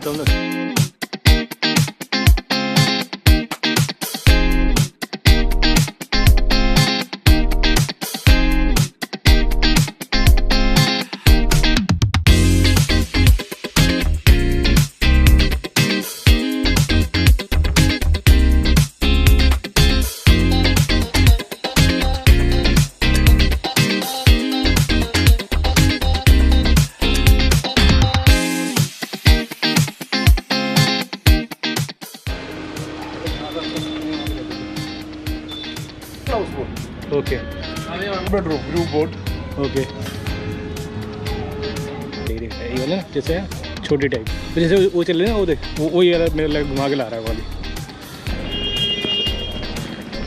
तो हम लोग okay bedroom view board okay ये वाला ना जैसे छोटी टाइप तो जैसे वो चल रही है ना वो देख वो ये वाला मेरे लिए घुमा के ला रहा है वाली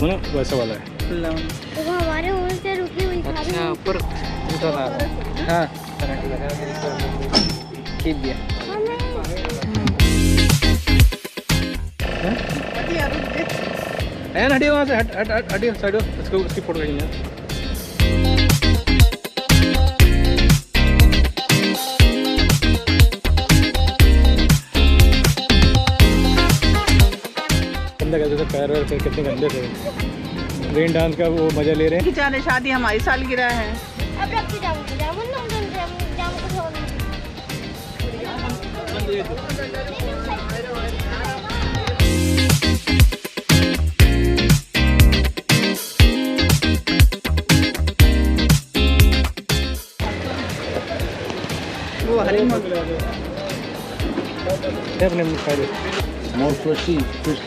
वो ना वैसा वाला है तो हमारे वहाँ से रुकी हुई था। अच्छा ऊपर उठा था। हाँ करंट लगा खींच दिया। है ना हटिए वहाँ से हटिए साइड उसको उसकी फोटो खींचना गंदा कहते थे पैर वैर फिर कितने गंदे थे रेन डांस का वो मजा ले रहे हैं। जाने शादी हमारी सालगिरह है। अब रखते जामुन जामुन जामुन को वो हरी अपने खाए मोस्ट फिश